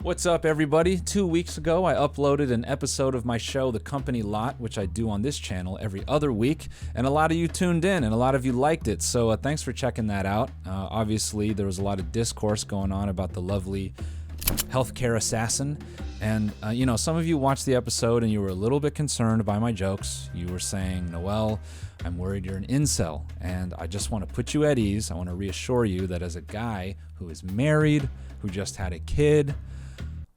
What's up, everybody? 2 weeks ago, I uploaded an episode of my show, The Company Lot, which I do on this channel every other week, and a lot of you tuned in, and a lot of you liked it, so thanks for checking that out. Obviously, there was a lot of discourse going on about the lovely healthcare assassin, and some of you watched the episode and you were a little bit concerned by my jokes. You were saying, Noel, I'm worried you're an incel, and I just want to put you at ease. I want to reassure you that as a guy who is married, who just had a kid,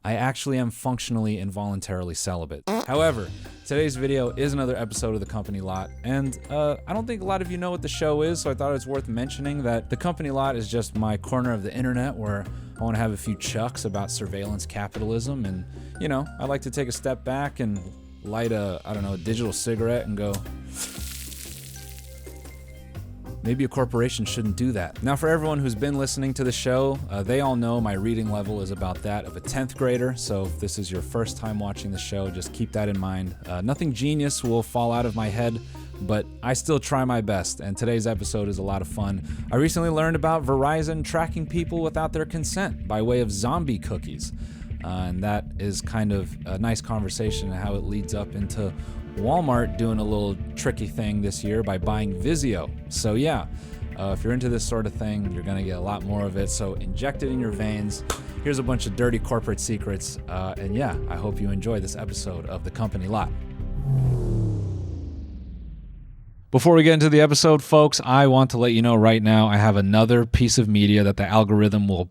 I actually am functionally involuntarily celibate. However, today's video is another episode of The Company Lot, and I don't think a lot of you know what the show is, so I thought it was worth mentioning that The Company Lot is just my corner of the internet where I want to have a few chucks about surveillance capitalism, and, I like to take a step back and light a digital cigarette and go, maybe a corporation shouldn't do that. Now, for everyone who's been listening to the show, they all know my reading level is about that of a 10th grader, so if this is your first time watching the show, just keep that in mind. Nothing genius will fall out of my head, but I still try my best, and today's episode is a lot of fun. I recently learned about Verizon tracking people without their consent by way of zombie cookies, and that is kind of a nice conversation and how it leads up into Walmart doing a little tricky thing this year by buying Vizio. So if you're into this sort of thing, you're going to get a lot more of it. So inject it in your veins. Here's a bunch of dirty corporate secrets. I hope you enjoy this episode of The Company Lot. Before we get into the episode, folks, I want to let you know right now I have another piece of media that the algorithm will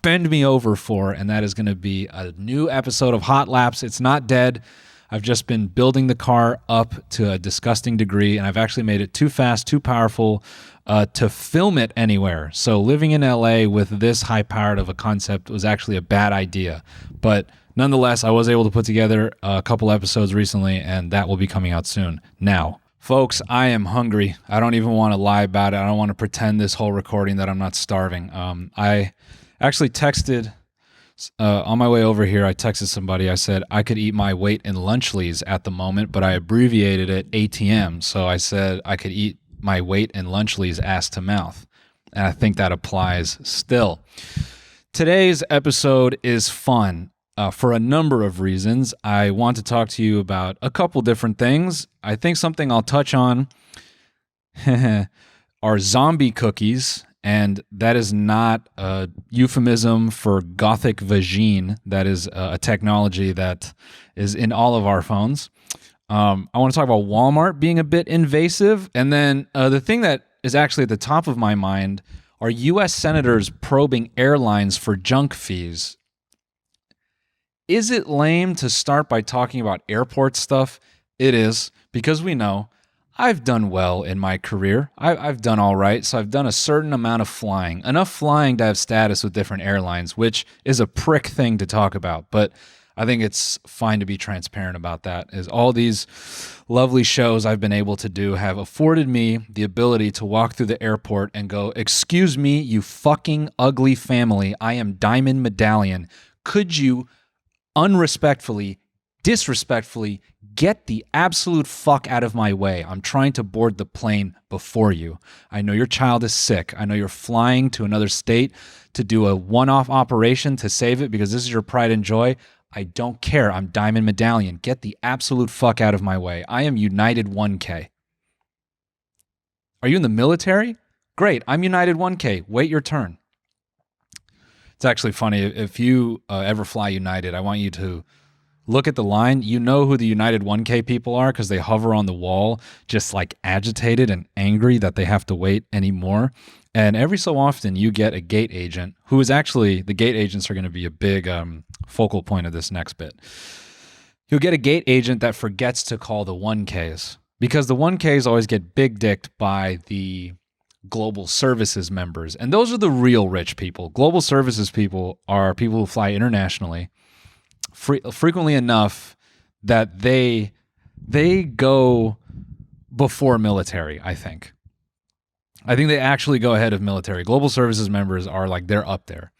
bend me over for, and that is going to be a new episode of Hot Laps. It's not dead. I've just been building the car up to a disgusting degree, and I've actually made it too fast, too powerful to film it anywhere. So living in LA with this high-powered of a concept was actually a bad idea. But nonetheless, I was able to put together a couple episodes recently, and that will be coming out soon. Now, folks, I am hungry. I don't even want to lie about it. I don't want to pretend this whole recording that I'm not starving. I actually texted... on my way over here, I texted somebody. I said I could eat my weight in Lunchleys at the moment, but I abbreviated it ATM. So I said I could eat my weight in Lunchleys ass to mouth. And I think that applies still. Today's episode is fun for a number of reasons. I want to talk to you about a couple different things. I think something I'll touch on are zombie cookies. And that is not a euphemism for gothic vagine. That is a technology that is in all of our phones. I want to talk about Walmart being a bit invasive. And then the thing that is actually at the top of my mind are U.S. senators probing airlines for junk fees. Is it lame to start by talking about airport stuff? It is, because we know I've done well in my career. I've done all right. So I've done a certain amount of flying, enough flying to have status with different airlines, which is a prick thing to talk about. But I think it's fine to be transparent about that, is all these lovely shows I've been able to do have afforded me the ability to walk through the airport and go, "Excuse me, you fucking ugly family. I am Diamond Medallion. Could you unrespectfully, disrespectfully get the absolute fuck out of my way. I'm trying to board the plane before you. I know your child is sick. I know you're flying to another state to do a one-off operation to save it because this is your pride and joy. I don't care. I'm Diamond Medallion. Get the absolute fuck out of my way. I am United 1K. Are you in the military? Great. I'm United 1K. Wait your turn." It's actually funny. If you ever fly United, I want you to look at the line. You know who the United 1K people are because they hover on the wall, just like agitated and angry that they have to wait anymore. And every so often you get a gate agent who is actually, the gate agents are going to be a big focal point of this next bit. You'll get a gate agent that forgets to call the 1Ks because the 1Ks always get big dicked by the global services members. And those are the real rich people. Global services people are people who fly internationally frequently enough that they go before military, I think. I think they actually go ahead of military. Global services members are like, they're up there.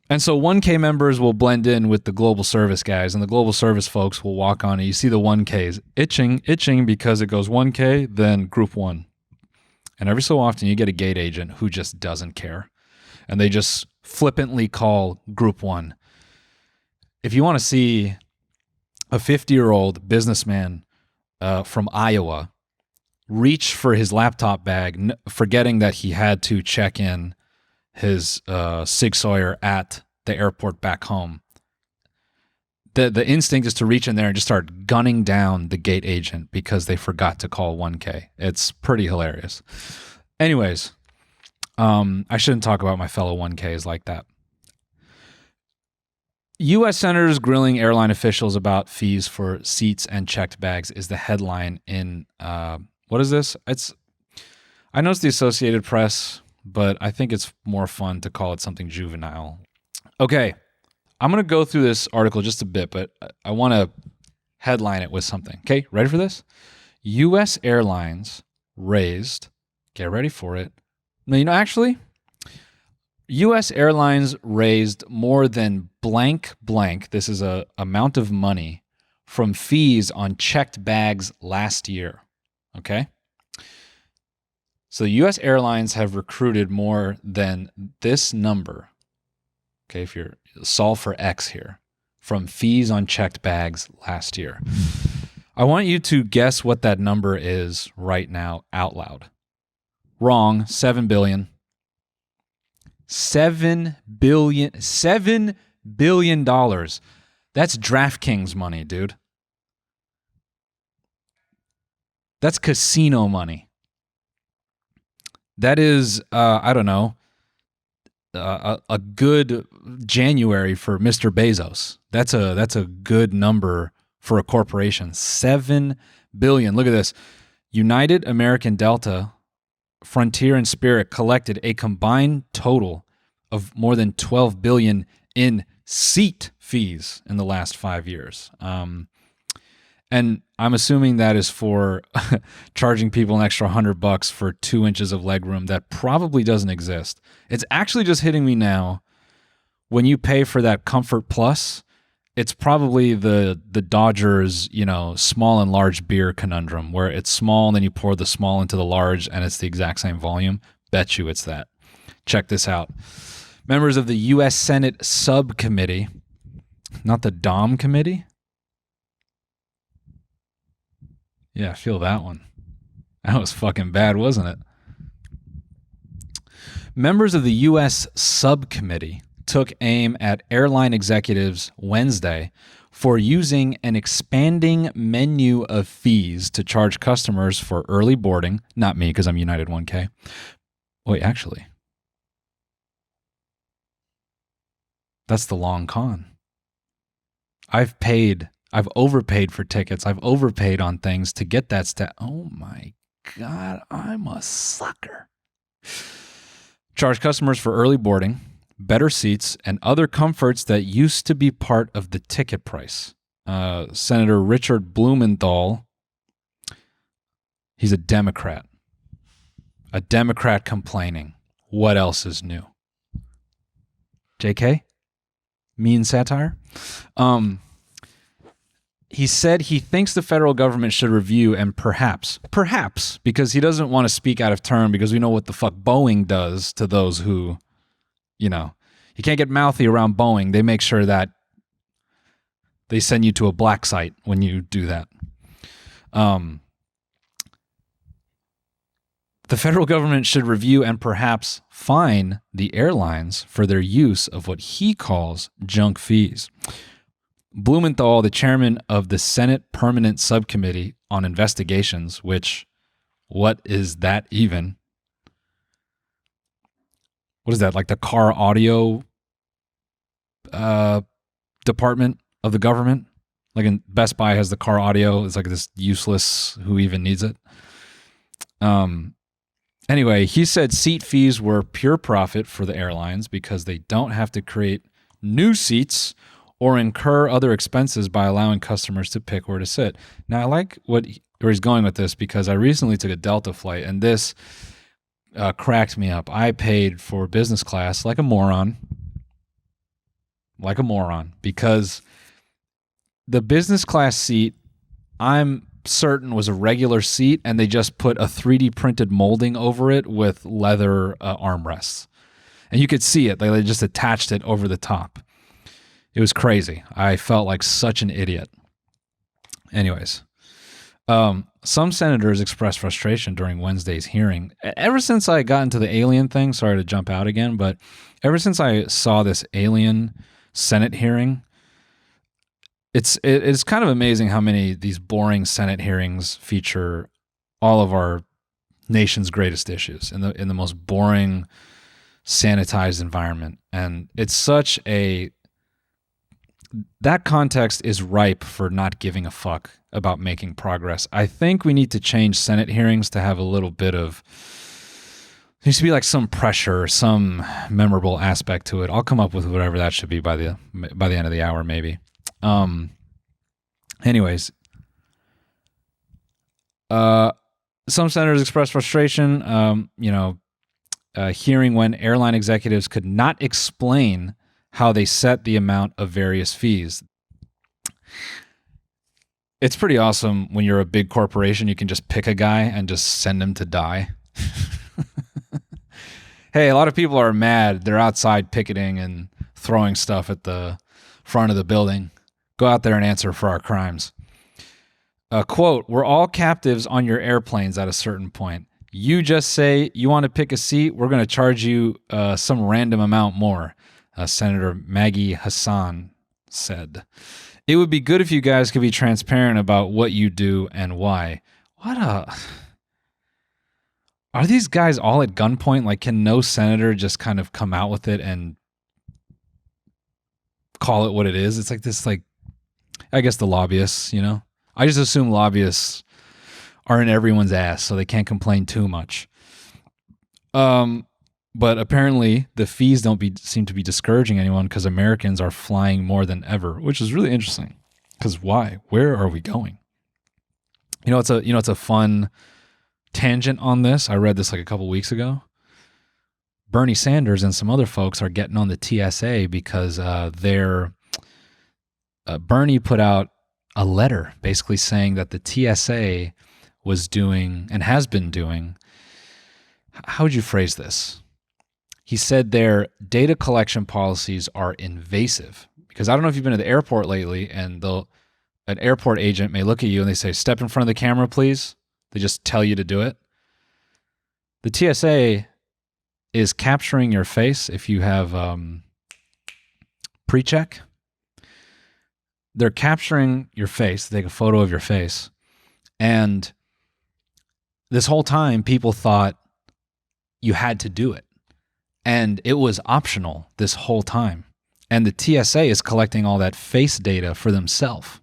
And so 1K members will blend in with the global service guys, and the global service folks will walk on, and you see the 1Ks itching because it goes 1K, then group 1. And every so often you get a gate agent who just doesn't care. And they just flippantly call group 1. if you want to see a 50-year-old businessman from Iowa reach for his laptop bag, forgetting that he had to check in his Sig Sauer at the airport back home, the instinct is to reach in there and just start gunning down the gate agent because they forgot to call 1K. It's pretty hilarious. Anyways, I shouldn't talk about my fellow 1Ks like that. U.S. senators grilling airline officials about fees for seats and checked bags is the headline in, what is this? I know it's the Associated Press, but I think it's more fun to call it something juvenile. Okay, I'm going to go through this article just a bit, but I want to headline it with something. Okay, ready for this? U.S. Airlines raised, get ready for it. No, actually, U.S. Airlines raised more than blank. This is a amount of money from fees on checked bags last year. Okay? So U.S. Airlines have recruited more than this number. Okay, if you're solve for X here, from fees on checked bags last year. I want you to guess what that number is right now out loud. Wrong, $7 billion. $7 billion. That's DraftKings money, dude. That's casino money. That is, I don't know, a good January for Mr. Bezos. That's a good number for a corporation. $7 billion. Look at this. United, American, Delta, Frontier, and Spirit collected a combined total of more than $12 billion in seat fees in the last 5 years. And I'm assuming that is for charging people an extra $100 for 2 inches of legroom that probably doesn't exist. It's actually just hitting me now. When you pay for that Comfort Plus, it's probably the Dodgers, small and large beer conundrum, where it's small and then you pour the small into the large and it's the exact same volume. Bet you it's that. Check this out. Members of the U.S. Senate subcommittee, not the DOM committee. Yeah, feel that one. That was fucking bad, wasn't it? Members of the U.S. subcommittee took aim at airline executives Wednesday for using an expanding menu of fees to charge customers for early boarding. Not me, because I'm United 1K. Wait, actually. That's the long con. I've overpaid for tickets. I've overpaid on things to get that stat. Oh my God, I'm a sucker. Charge customers for early boarding, better seats, and other comforts that used to be part of the ticket price. Senator Richard Blumenthal, he's a Democrat. A Democrat complaining. What else is new? JK? Mean satire? He said he thinks the federal government should review and perhaps, because he doesn't want to speak out of turn because we know what the fuck Boeing does to those who, you can't get mouthy around Boeing. They make sure that they send you to a black site when you do that. The federal government should review and perhaps fine the airlines for their use of what he calls junk fees. Blumenthal, the chairman of the Senate Permanent Subcommittee on Investigations, what is that even? What is that, like the car audio department of the government? Like in Best Buy has the car audio. It's like this useless, who even needs it? Anyway, he said seat fees were pure profit for the airlines because they don't have to create new seats or incur other expenses by allowing customers to pick where to sit. Now, I like where he's going with this because I recently took a Delta flight, and this cracked me up. I paid for business class like a moron, because the business class seat, I'm certain was a regular seat, and they just put a 3D printed molding over it with leather armrests. And you could see it. They just attached it over the top. It was crazy. I felt like such an idiot. Anyways, some senators expressed frustration during Wednesday's hearing. Ever since I got into the alien thing, sorry to jump out again, but ever since I saw this alien Senate hearing, it's kind of amazing how many these boring Senate hearings feature all of our nation's greatest issues in the most boring, sanitized environment. And it's such a that context is ripe for not giving a fuck about making progress. I think we need to change Senate hearings to have a little bit of, there needs to be like some pressure, some memorable aspect to it. I'll come up with whatever that should be by the end of the hour, maybe. Anyways, some senators expressed frustration, hearing when airline executives could not explain how they set the amount of various fees. It's pretty awesome when you're a big corporation, you can just pick a guy and just send him to die. Hey, a lot of people are mad. They're outside picketing and throwing stuff at the front of the building. Go out there and answer for our crimes. Quote, we're all captives on your airplanes at a certain point. You just say you want to pick a seat, we're going to charge you some random amount more. Senator Maggie Hassan said, it would be good if you guys could be transparent about what you do and why. Are these guys all at gunpoint? Like, can no senator just kind of come out with it and call it what it is? It's like this, like, I guess the lobbyists, you know? I just assume lobbyists are in everyone's ass, so they can't complain too much. But apparently the fees don't seem to be discouraging anyone because Americans are flying more than ever, which is really interesting. Because why? Where are we going? It's a fun tangent on this. I read this like a couple weeks ago. Bernie Sanders and some other folks are getting on the TSA because Bernie put out a letter basically saying that the TSA was doing and has been doing. How would you phrase this? He said their data collection policies are invasive. Because I don't know if you've been to the airport lately, and an airport agent may look at you and they say, step in front of the camera, please. They just tell you to do it. The TSA is capturing your face if you have pre-check. They're capturing your face. They take a photo of your face. And this whole time, people thought you had to do it. And it was optional this whole time. And the TSA is collecting all that face data for themselves.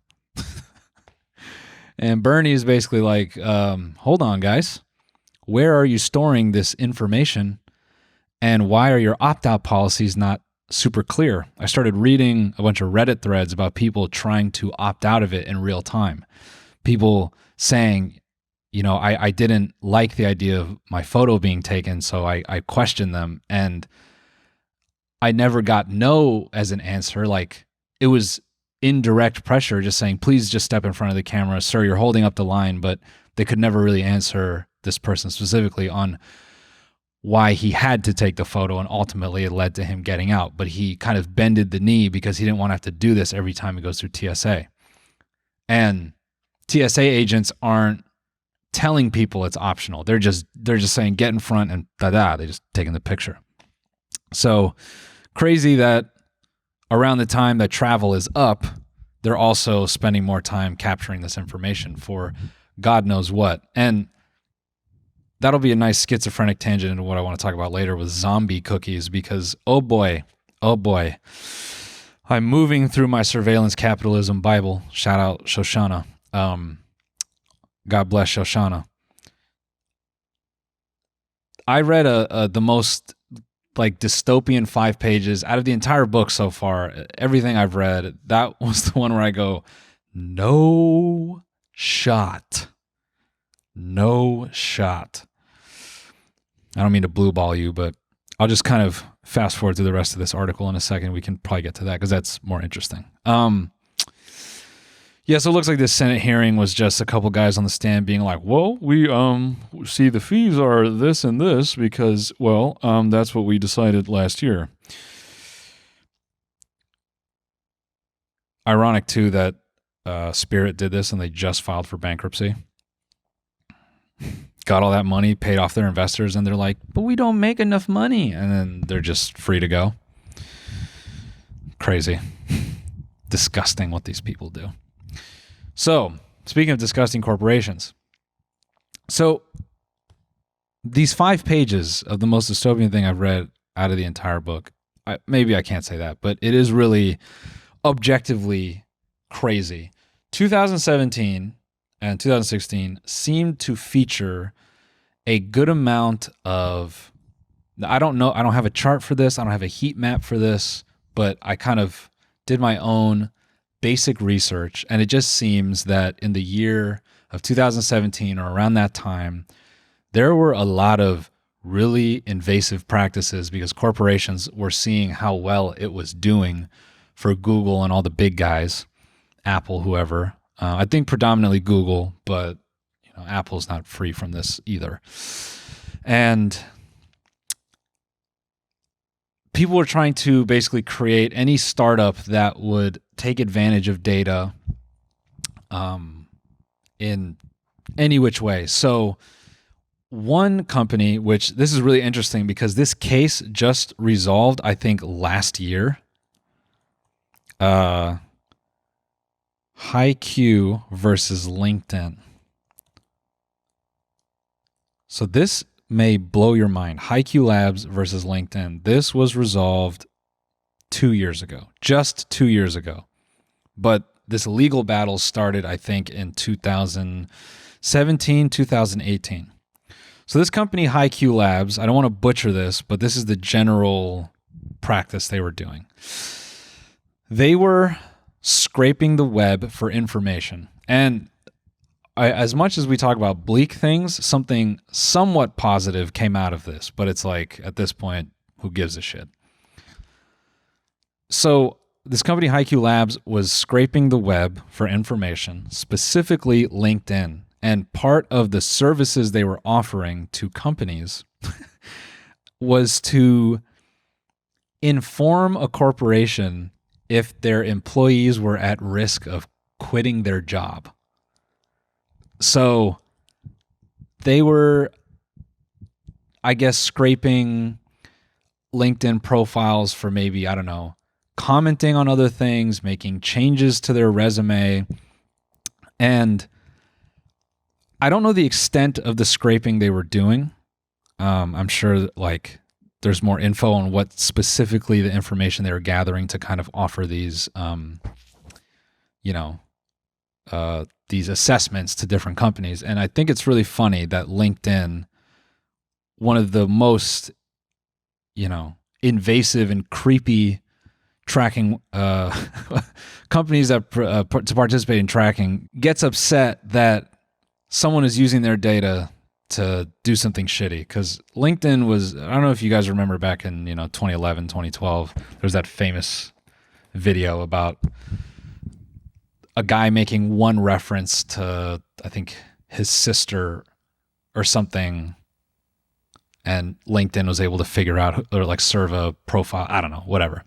And Bernie is basically like, hold on, guys. Where are you storing this information? And why are your opt-out policies not super clear? I started reading a bunch of Reddit threads about people trying to opt out of it in real time. People saying, I didn't like the idea of my photo being taken, so I questioned them, and I never got no as an answer. Like, it was indirect pressure, just saying, please just step in front of the camera. Sir, you're holding up the line, but they could never really answer this person specifically on why he had to take the photo, and ultimately it led to him getting out. But he kind of bended the knee because he didn't want to have to do this every time he goes through TSA. And TSA agents aren't telling people it's optional. They're just saying get in front and they just taking the picture. So crazy that around the time that travel is up, they're also spending more time capturing this information for God knows what. And that'll be a nice schizophrenic tangent into what I want to talk about later with zombie cookies, because oh boy, I'm moving through my surveillance capitalism Bible. Shout out Shoshana. God bless Shoshana. I read the most like dystopian 5 pages out of the entire book so far. Everything I've read, that was the one where I go, no shot. No shot. I don't mean to blue ball you, but I'll just kind of fast forward through the rest of this article in a second. We can probably get to that because that's more interesting. Yeah, so it looks like this Senate hearing was just a couple guys on the stand being like, well, we see the fees are this and this because, well, that's what we decided last year. Ironic, too, that Spirit did this and they just filed for bankruptcy. Got all that money, paid off their investors, and they're like, but we don't make enough money. And then they're just free to go. Crazy. Disgusting what these people do. So, speaking of disgusting corporations. So, these 5 pages of the most dystopian thing I've read out of the entire book, maybe I can't say that, but it is really objectively crazy. 2017 and 2016 seemed to feature a good amount of, I don't know, I don't have a chart for this, I don't have a heat map for this, but I kind of did my own basic research, and it just seems that in the year of 2017 or around that time, there were a lot of really invasive practices because corporations were seeing how well it was doing for Google and all the big guys, Apple, whoever. I think predominantly Google, but Apple's not free from this either. And people were trying to basically create any startup that would take advantage of data in any which way. So one company, which this is really interesting because this case just resolved, I think, last year. HiQ versus LinkedIn. So this may blow your mind. HiQ Labs versus LinkedIn. This was resolved 2 years ago, just 2 years ago. But this legal battle started, I think, in 2017, 2018. So this company, HiQ Labs, I don't want to butcher this, but this is the general practice they were doing. They were scraping the web for information. And as much as we talk about bleak things, something somewhat positive came out of this. But it's like, at this point, who gives a shit? So this company, HiQ Labs, was scraping the web for information, specifically LinkedIn. And part of the services they were offering to companies was to inform a corporation if their employees were at risk of quitting their job. So they were, I guess, scraping LinkedIn profiles for maybe, I don't know, commenting on other things, making changes to their resume. And I don't know the extent of the scraping they were doing. I'm sure that, there's more info on what specifically the information they were gathering to kind of offer these, these assessments to different companies. And I think it's really funny that LinkedIn, one of the most, invasive and creepy tracking companies that to participate in tracking, gets upset that someone is using their data to do something shitty. Because LinkedIn was, I don't know if you guys remember back in 2011, 2012, there's that famous video about a guy making one reference to, I think, his sister or something, and LinkedIn was able to figure out or serve a profile. I don't know, whatever.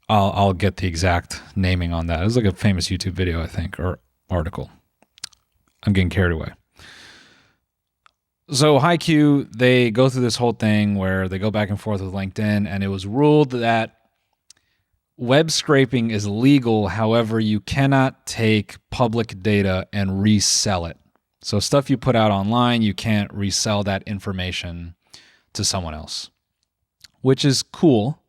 I'll get the exact naming on that. It was a famous YouTube video, I think, or article. I'm getting carried away. So HiQ, they go through this whole thing where they go back and forth with LinkedIn, and it was ruled that web scraping is legal. However, you cannot take public data and resell it. So stuff you put out online, you can't resell that information to someone else, which is cool.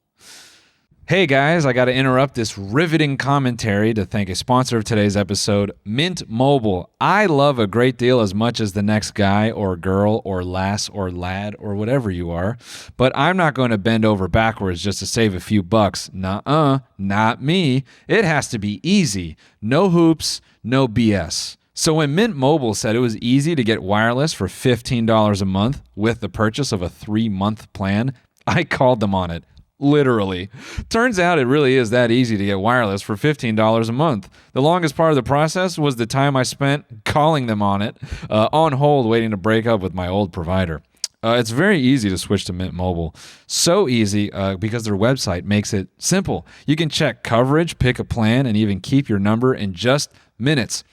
Hey guys, I got to interrupt this riveting commentary to thank a sponsor of today's episode, Mint Mobile. I love a great deal as much as the next guy or girl or lass or lad or whatever you are, but I'm not going to bend over backwards just to save a few bucks. Nuh-uh, not me. It has to be easy. No hoops, no BS. So when Mint Mobile said it was easy to get wireless for $15 a month with the purchase of a 3-month plan, I called them on it. Literally. Turns out it really is that easy to get wireless for $15 a month. The longest part of the process was the time I spent calling them on it, on hold waiting to break up with my old provider. It's very easy to switch to Mint Mobile. So easy because their website makes it simple. You can check coverage, pick a plan, and even keep your number in just minutes.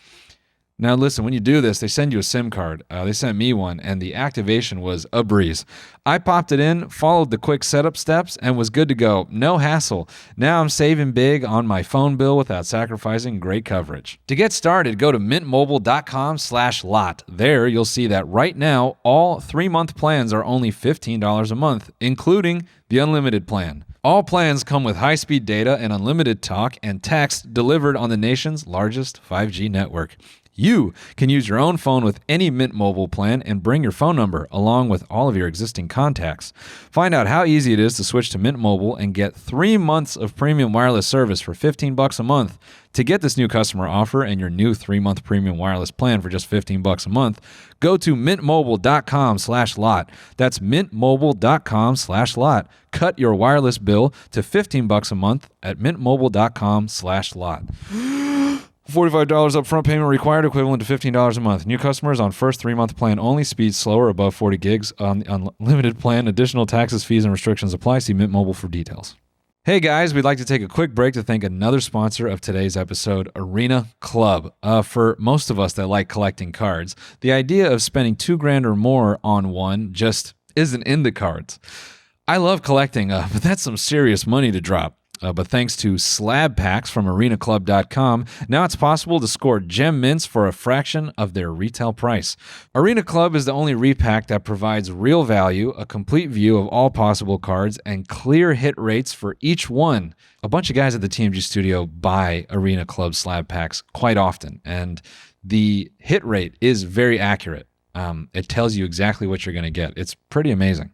Now, listen, when you do this, they send you a SIM card. They sent me one, and the activation was a breeze. I popped it in, followed the quick setup steps, and was good to go. No hassle. Now I'm saving big on my phone bill without sacrificing great coverage. To get started, go to mintmobile.com/lot. There, you'll see that right now, all 3-month plans are only $15 a month, including the unlimited plan. All plans come with high-speed data and unlimited talk and text delivered on the nation's largest 5G network. You can use your own phone with any Mint Mobile plan and bring your phone number along with all of your existing contacts. Find out how easy it is to switch to Mint Mobile and get 3 months of premium wireless service for $15 a month. To get this new customer offer and your new 3-month premium wireless plan for just $15 a month, go to mintmobile.com/lot. That's mintmobile.com/lot. Cut your wireless bill to $15 a month at mintmobile.com/lot. $45 upfront payment required, equivalent to $15 a month. New customers on first 3-month plan only. Speeds slower, above 40 gigs on the unlimited plan. Additional taxes, fees, and restrictions apply. See Mint Mobile for details. Hey guys, we'd like to take a quick break to thank another sponsor of today's episode, Arena Club. For most of us that like collecting cards, the idea of spending $2,000 or more on one just isn't in the cards. I love collecting, but that's some serious money to drop. But thanks to slab packs from arenaclub.com, now it's possible to score gem mints for a fraction of their retail price. Arena Club is the only repack that provides real value, a complete view of all possible cards, and clear hit rates for each one. A bunch of guys at the TMG studio buy Arena Club slab packs quite often, and the hit rate is very accurate. It tells you exactly what you're going to get. It's pretty amazing.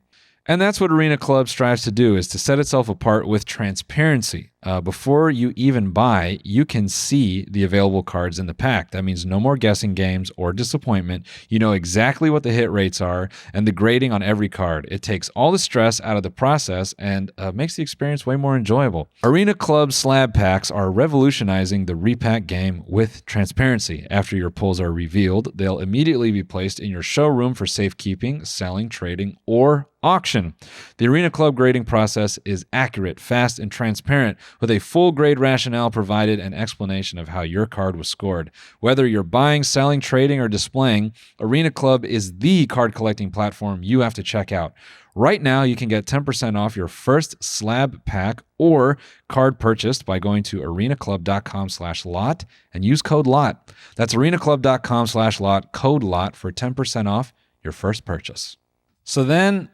And that's what Arena Club strives to do, is to set itself apart with transparency. Before you even buy, you can see the available cards in the pack. That means no more guessing games or disappointment. You know exactly what the hit rates are and the grading on every card. It takes all the stress out of the process and makes the experience way more enjoyable. Arena Club slab packs are revolutionizing the repack game with transparency. After your pulls are revealed, they'll immediately be placed in your showroom for safekeeping, selling, trading, or auction. The Arena Club grading process is accurate, fast, and transparent, with a full grade rationale provided and explanation of how your card was scored. Whether you're buying, selling, trading, or displaying, Arena Club is the card collecting platform you have to check out. Right now, you can get 10% off your first slab pack or card purchased by going to arenaclub.com/lot and use code LOT. That's arenaclub.com/lot, code LOT for 10% off your first purchase. So then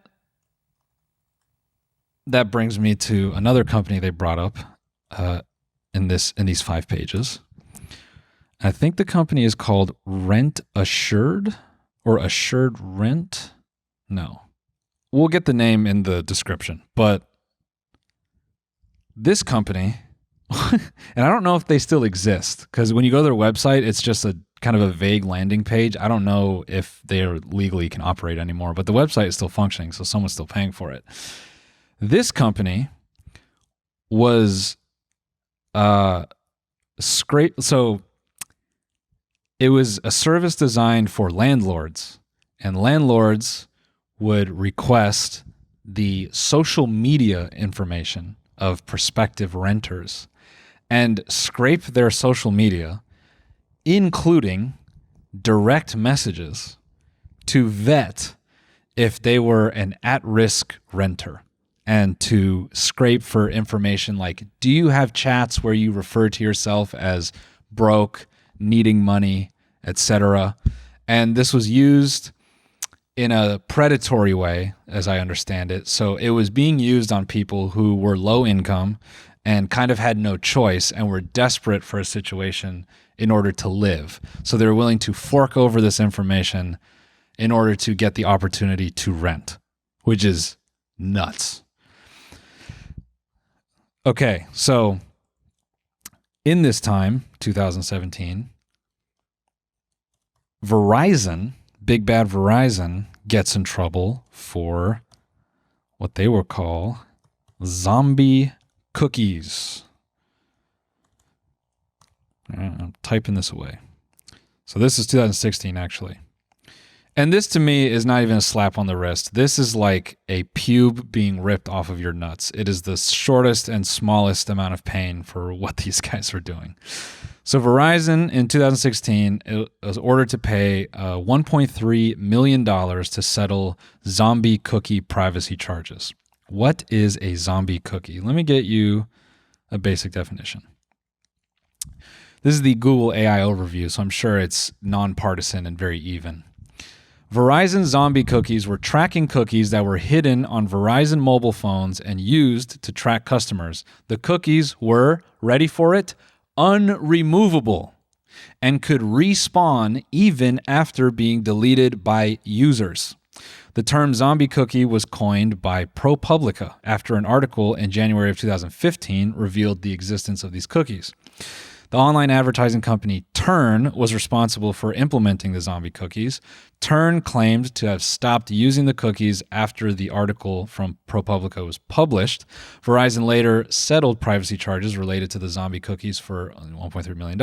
that brings me to another company they brought up in these 5 pages. I think the company is called Rent Assured or Assured Rent. No. We'll get the name in the description. But this company, and I don't know if they still exist, because when you go to their website, it's just a kind of a vague landing page. I don't know if they legally can operate anymore, but the website is still functioning, so someone's still paying for it. This company was so it was a service designed for landlords, and landlords would request the social media information of prospective renters and scrape their social media, including direct messages, to vet if they were an at-risk renter, and to scrape for information like, do you have chats where you refer to yourself as broke, needing money, etc.? And this was used in a predatory way, as I understand it. So it was being used on people who were low income and kind of had no choice and were desperate for a situation in order to live. So they were willing to fork over this information in order to get the opportunity to rent, which is nuts. Okay, so in this time, 2017, Verizon, big bad Verizon, gets in trouble for what they will call zombie cookies. I'm typing this away. So this is 2016, actually. And this to me is not even a slap on the wrist. This is like a pube being ripped off of your nuts. It is the shortest and smallest amount of pain for what these guys are doing. So Verizon in 2016 it was ordered to pay $1.3 million to settle zombie cookie privacy charges. What is a zombie cookie? Let me get you a basic definition. This is the Google AI overview, so I'm sure it's nonpartisan and very even. Verizon zombie cookies were tracking cookies that were hidden on Verizon mobile phones and used to track customers. The cookies were, ready for it, unremovable and could respawn even after being deleted by users. The term zombie cookie was coined by ProPublica after an article in January of 2015 revealed the existence of these cookies. The online advertising company Turn was responsible for implementing the zombie cookies. Turn claimed to have stopped using the cookies after the article from ProPublica was published. Verizon later settled privacy charges related to the zombie cookies for $1.3 million.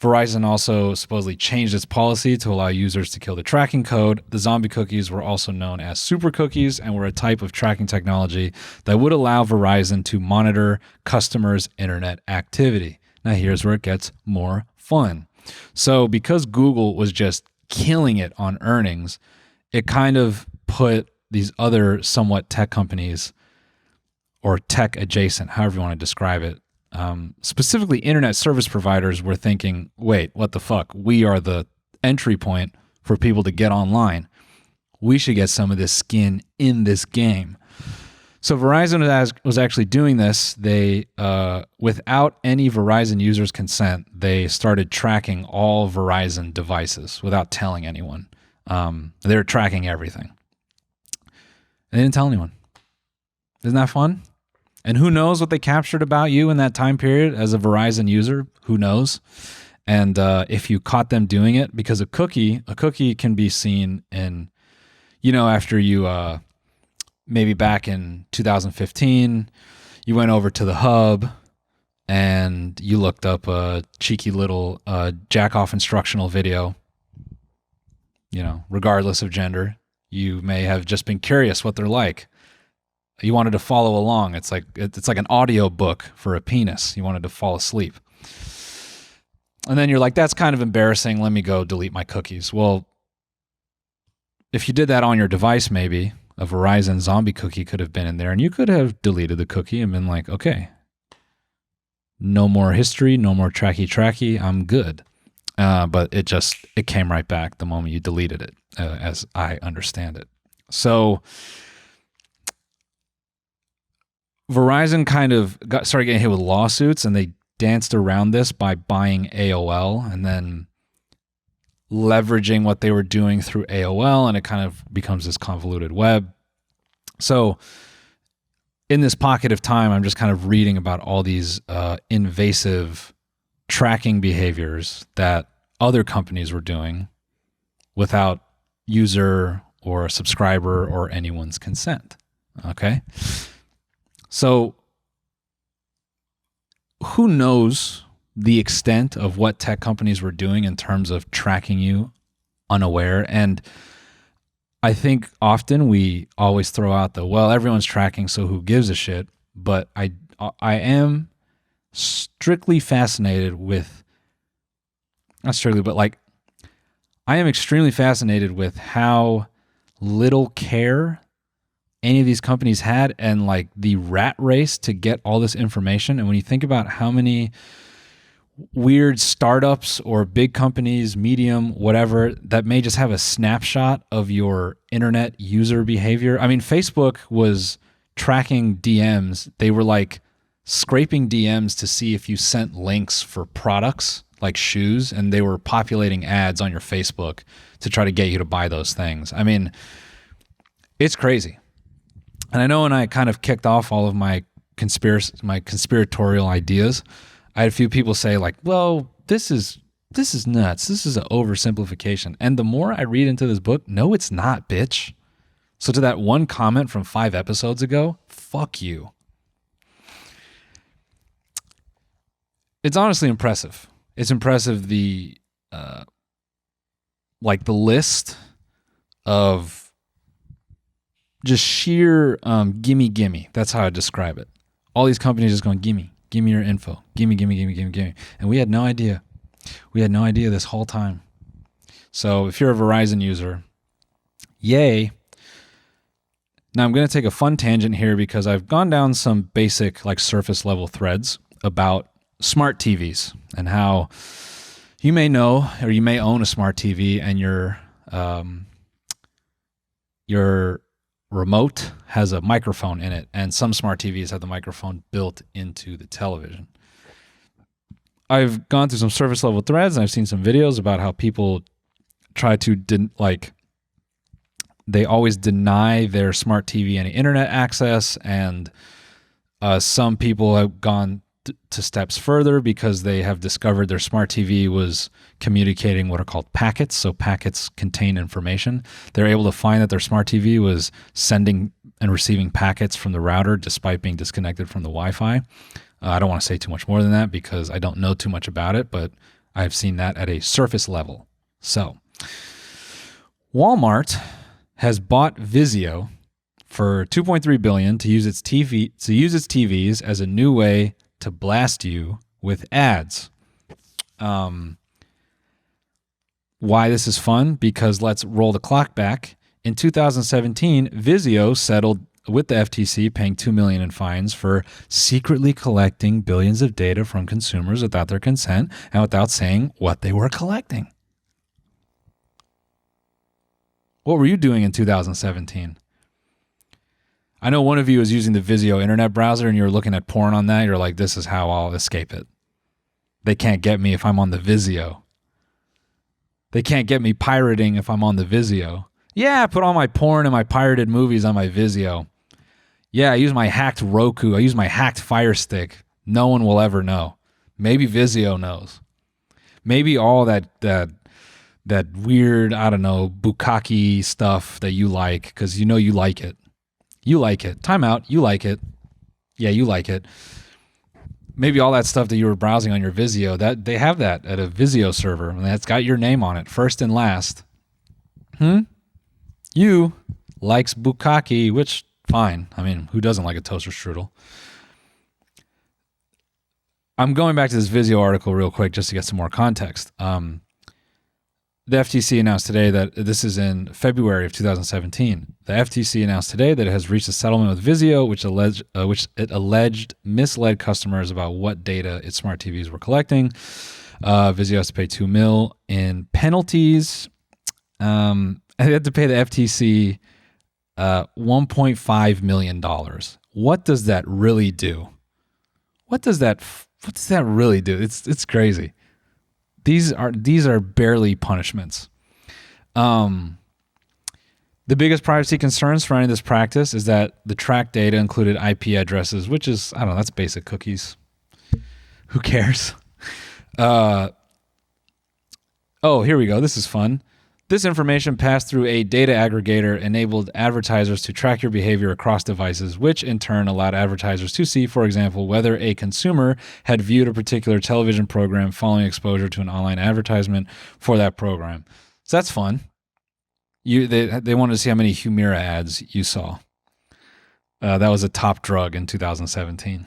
Verizon also supposedly changed its policy to allow users to kill the tracking code. The zombie cookies were also known as super cookies and were a type of tracking technology that would allow Verizon to monitor customers' internet activity. Now here's where it gets more fun. So because Google was just killing it on earnings, it kind of put these other somewhat tech companies or tech adjacent, however you want to describe it, specifically internet service providers were thinking, wait, what the fuck? We are the entry point for people to get online. We should get some of this skin in this game. So Verizon was actually doing this. They, without any Verizon users' consent, they started tracking all Verizon devices without telling anyone. They were tracking everything. They didn't tell anyone. Isn't that fun? And who knows what they captured about you in that time period as a Verizon user? Who knows? And if you caught them doing it, because a cookie can be seen in, after you, maybe back in 2015, you went over to the hub and you looked up a cheeky little jack-off instructional video, regardless of gender. You may have just been curious what they're like. You wanted to follow along. It's like an audio book for a penis. You wanted to fall asleep. And then you're like, that's kind of embarrassing. Let me go delete my cookies. Well, if you did that on your device, maybe a Verizon zombie cookie could have been in there and you could have deleted the cookie and been like, okay, no more history, no more tracky, I'm good. But it came right back the moment you deleted it, as I understand it. So Verizon kind of started getting hit with lawsuits, and they danced around this by buying AOL and then leveraging what they were doing through AOL, and it kind of becomes this convoluted web. So in this pocket of time, I'm just kind of reading about all these invasive tracking behaviors that other companies were doing without user or a subscriber or anyone's consent. Okay? So who knows the extent of what tech companies were doing in terms of tracking you unaware? And I think often we always throw out everyone's tracking, so who gives a shit? But I am strictly fascinated with, not strictly, but I am extremely fascinated with how little care any of these companies had, and the rat race to get all this information. And when you think about how many weird startups or big companies, medium, whatever, that may just have a snapshot of your internet user behavior. I mean, Facebook was tracking DMs. They were scraping DMs to see if you sent links for products like shoes, and they were populating ads on your Facebook to try to get you to buy those things. I mean, it's crazy. And I know when I kind of kicked off all of my conspiratorial ideas, I had a few people say this is nuts. This is an oversimplification. And the more I read into this book, no, it's not, bitch. So to that one comment from 5 episodes ago, fuck you. It's honestly impressive. It's impressive the like the list of just sheer gimme. That's how I describe it. All these companies just going, gimme your info. Gimme. And we had no idea. We had no idea this whole time. So if you're a Verizon user, yay. Now I'm going to take a fun tangent here because I've gone down some basic like surface level threads about smart TVs and how you may know or you may own a smart TV and your remote has a microphone in it, and some smart TVs have the microphone built into the television. I've gone through some surface level threads and I've seen some videos about how people try to they always deny their smart TV any internet access, and some people have gone to steps further because they have discovered their smart TV was communicating what are called packets. So packets contain information. They're able to find that their smart TV was sending and receiving packets from the router despite being disconnected from the Wi-Fi. I don't want to say too much more than that because I don't know too much about it, but I've seen that at a surface level. So Walmart has bought Vizio for $2.3 billion to use its TVs as a new way to blast you with ads. Why this is fun? Because let's roll the clock back. In 2017, Vizio settled with the FTC, paying $2 million in fines for secretly collecting billions of data from consumers without their consent and without saying what they were collecting. What were you doing in 2017? I know one of you is using the Vizio internet browser and you're looking at porn on that. You're like, this is how I'll escape it. They can't get me if I'm on the Vizio. They can't get me pirating if I'm on the Vizio. Yeah, I put all my porn and my pirated movies on my Vizio. Yeah, I use my hacked Roku. I use my hacked Fire Stick. No one will ever know. Maybe Vizio knows. Maybe all that weird, I don't know, bukkake stuff that you like, because you know you like it. You like it. Time out. You like it. Yeah, you like it. Maybe all that stuff that you were browsing on your Vizio, that they have that at a Vizio server, and that's got your name on it, first and last. You likes bukkake, which, fine. I mean, who doesn't like a toaster strudel? I'm going back to this Vizio article real quick just to get some more context. The FTC announced today that this is in February of 2017. The FTC announced today that it has reached a settlement with Vizio, which it alleged misled customers about what data its smart TVs were collecting. Vizio has to pay $2 million in penalties. And they had to pay the FTC $1.5 million. What does that really do? What does that really do? It's crazy. These are barely punishments. The biggest privacy concerns surrounding this practice is that the tracked data included IP addresses, which is, I don't know, that's basic cookies. Who cares? Oh, here we go. This is fun. This information passed through a data aggregator, enabled advertisers to track your behavior across devices, which in turn allowed advertisers to see, for example, whether a consumer had viewed a particular television program following exposure to an online advertisement for that program. So that's fun. They wanted to see how many Humira ads you saw. That was a top drug in 2017.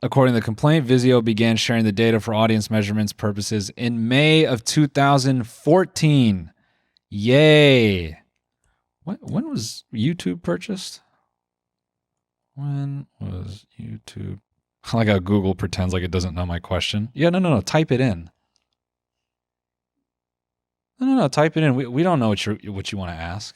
According to the complaint, Vizio began sharing the data for audience measurements purposes in May of 2014. Yay. When was YouTube purchased? When was YouTube? I like how Google pretends like it doesn't know my question. Yeah, no. Type it in. No. Type it in. We don't know what you want to ask.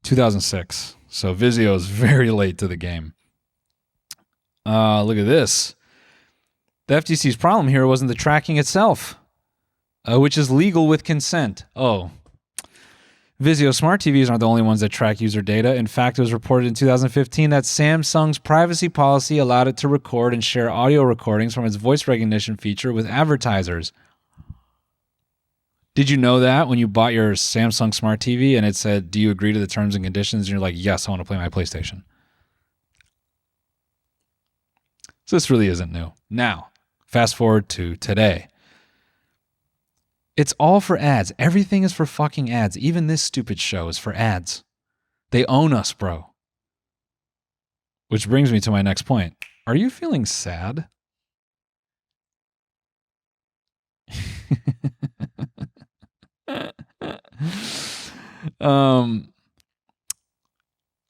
2006. So Vizio is very late to the game. Look at this. The FTC's problem here wasn't the tracking itself, which is legal with consent. Oh. Vizio smart TVs aren't the only ones that track user data. In fact, it was reported in 2015 that Samsung's privacy policy allowed it to record and share audio recordings from its voice recognition feature with advertisers. Did you know that when you bought your Samsung Smart TV and it said, do you agree to the terms and conditions? And you're like, yes, I want to play my PlayStation. So this really isn't new. Now, fast forward to today. It's all for ads. Everything is for fucking ads. Even this stupid show is for ads. They own us, bro. Which brings me to my next point. Are you feeling sad?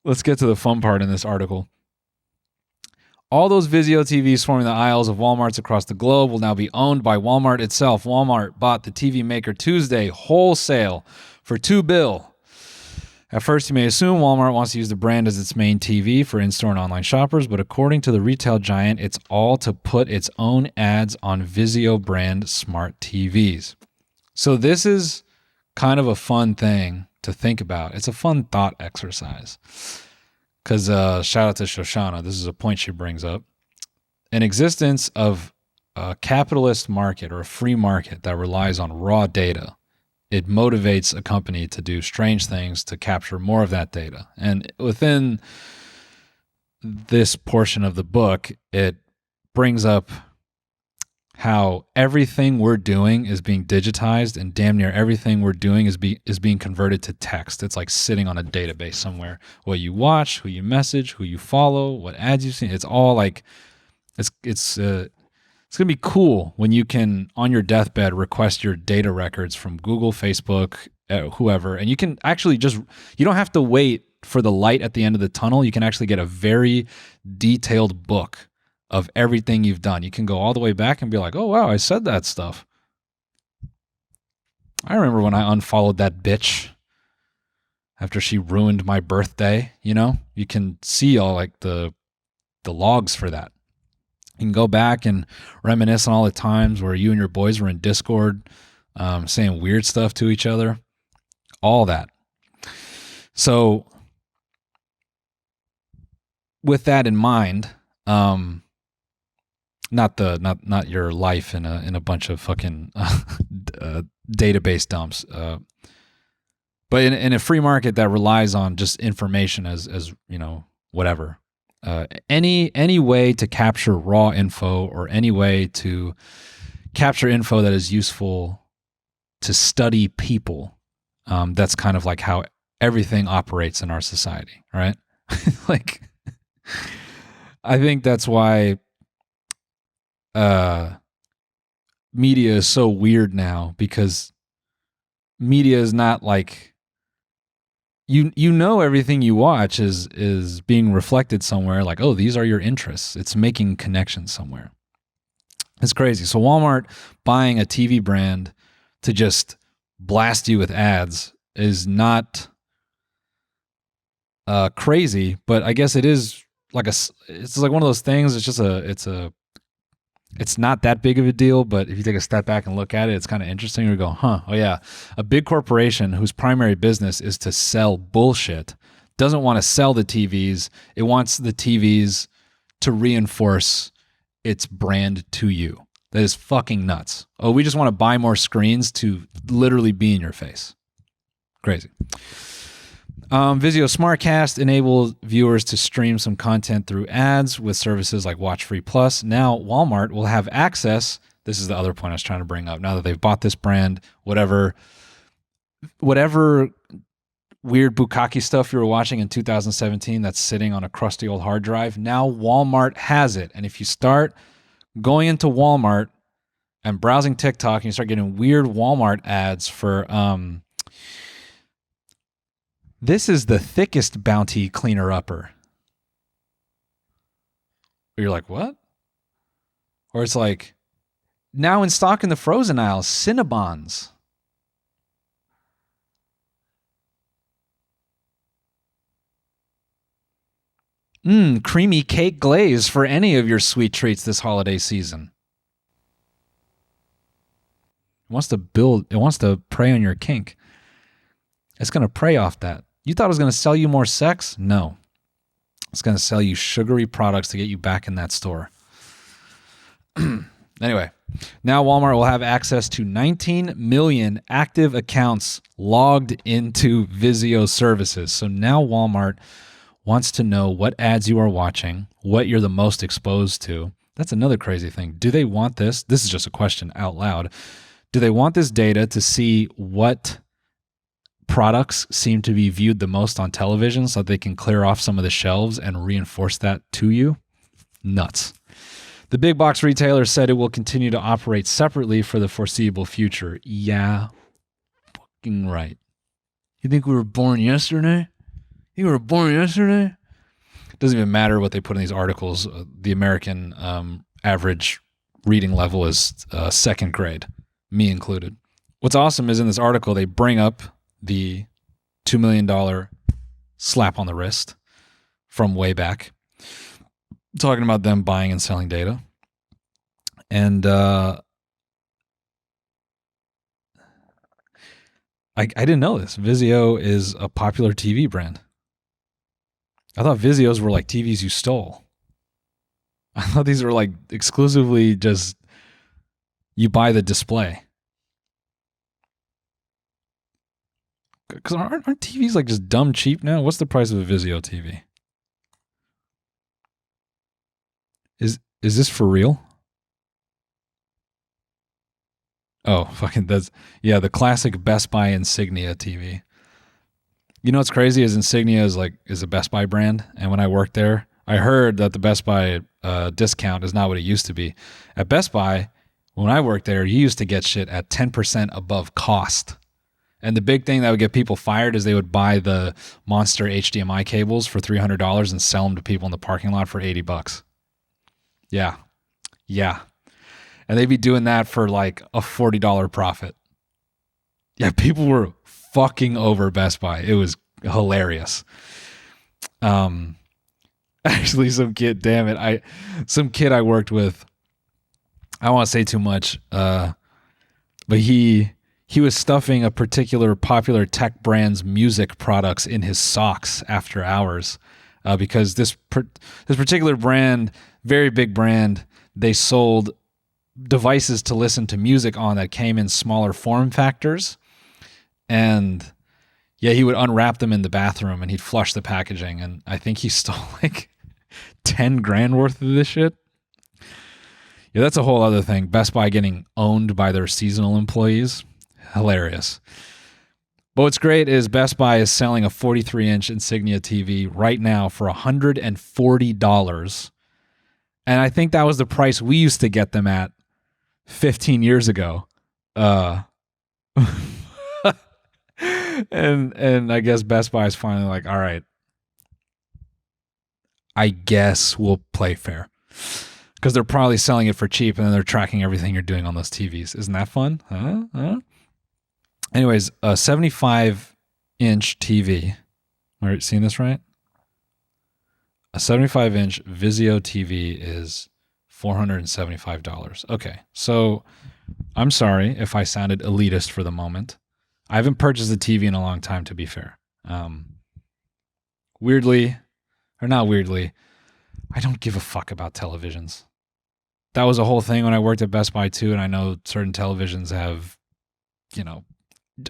Let's get to the fun part in this article. All those Vizio TVs swarming the aisles of Walmarts across the globe will now be owned by Walmart itself. Walmart bought the TV maker Tuesday wholesale for $2 billion. At first, you may assume Walmart wants to use the brand as its main TV for in-store and online shoppers, but according to the retail giant, it's all to put its own ads on Vizio brand smart TVs. So this is kind of a fun thing to think about. It's a fun thought exercise. Because shout out to Shoshana, this is a point she brings up. An existence of a capitalist market or a free market that relies on raw data, it motivates a company to do strange things to capture more of that data. And within this portion of the book, it brings up how everything we're doing is being digitized, and damn near everything we're doing is being converted to text. It's like sitting on a database somewhere. What you watch, who you message, who you follow, what ads you've seen. It's all like it's going to be cool when you can, on your deathbed, request your data records from Google, Facebook, whoever, and you can actually you don't have to wait for the light at the end of the tunnel. You can actually get a very detailed book of everything you've done. You can go all the way back and be like, oh, wow, I said that stuff. I remember when I unfollowed that bitch after she ruined my birthday, You can see all like the logs for that. You can go back and reminisce on all the times where you and your boys were in Discord saying weird stuff to each other. All that. So with that in mind, not your life in a bunch of fucking database dumps, but in a free market that relies on just information as whatever. Any way to capture raw info or any way to capture info that is useful to study people, that's kind of like how everything operates in our society, right? Like, I think that's why media is so weird now, because media is not like, everything you watch is being reflected somewhere, like, oh, these are your interests. It's making connections somewhere. It's crazy. So Walmart buying a TV brand to just blast you with ads is not crazy, but I guess it is like it's like one of those things. It's just it's not that big of a deal, but if you take a step back and look at it, it's kind of interesting. You go, oh yeah, a big corporation whose primary business is to sell bullshit doesn't want to sell the TVs. It wants the TVs to reinforce its brand to you. That is fucking nuts. Oh, we just want to buy more screens to literally be in your face. Crazy. Vizio SmartCast enables viewers to stream some content through ads with services like WatchFree Plus. Now Walmart will have access. This is the other point I was trying to bring up. Now that they've bought this brand, whatever weird bukkake stuff you were watching in 2017 that's sitting on a crusty old hard drive, now Walmart has it. And if you start going into Walmart and browsing TikTok and you start getting weird Walmart ads for this is the thickest bounty cleaner upper. You're like, what? Or it's like, now in stock in the frozen aisle, Cinnabons. Creamy cake glaze for any of your sweet treats this holiday season. It wants to prey on your kink. It's going to prey off that. You thought it was going to sell you more sex? No. It's going to sell you sugary products to get you back in that store. Anyway, now Walmart will have access to 19 million active accounts logged into Vizio services. So now Walmart wants to know what ads you are watching, what you're the most exposed to, That's another crazy thing. Do they want this? This is just a question out loud. Do they want this data to see what products seem to be viewed the most on television so that they can clear off some of the shelves and reinforce that to you? Nuts. The big box retailer said it will continue to operate separately for the foreseeable future. Yeah, fucking right. You think we were born yesterday? You were born yesterday? It doesn't even matter what they put in these articles. The American average reading level is second grade, me included. What's awesome is in this article, they bring up the $2 million slap on the wrist from way back, talking about them buying and selling data. And I didn't know this. Vizio is a popular TV brand. I thought Vizios were like TVs you stole. I thought these were like exclusively just you buy the display. Because aren't TVs like just dumb cheap now? What's the price of a Vizio TV? Is this for real? Oh, fucking the classic Best Buy Insignia TV. You know what's crazy is Insignia is a Best Buy brand, and when I worked there, I heard that the Best Buy discount is not what it used to be. At Best Buy, when I worked there, you used to get shit at 10% above cost. And the big thing that would get people fired is they would buy the monster HDMI cables for $300 and sell them to people in the parking lot for $80. Yeah. And they'd be doing that for like a $40 profit. Yeah, people were fucking over Best Buy. It was hilarious. Actually, some kid I worked with, I don't want to say too much, but he was stuffing a particular popular tech brand's music products in his socks after hours because this particular brand, very big brand, they sold devices to listen to music on that came in smaller form factors. And yeah, he would unwrap them in the bathroom and he'd flush the packaging. And I think he stole like 10 grand worth of this shit. Yeah, that's a whole other thing. Best Buy getting owned by their seasonal employees. Hilarious. But what's great is Best Buy is selling a 43-inch Insignia TV right now for $140. And I think that was the price we used to get them at 15 years ago. And I guess Best Buy is finally like, all right, I guess we'll play fair. Because they're probably selling it for cheap and then they're tracking everything you're doing on those TVs. Isn't that fun? Huh? Anyways, a 75-inch TV. Are you seeing this right? A 75-inch Vizio TV is $475. Okay, so I'm sorry if I sounded elitist for the moment. I haven't purchased a TV in a long time, to be fair. Weirdly, or not weirdly, I don't give a fuck about televisions. That was a whole thing when I worked at Best Buy too, and I know certain televisions have,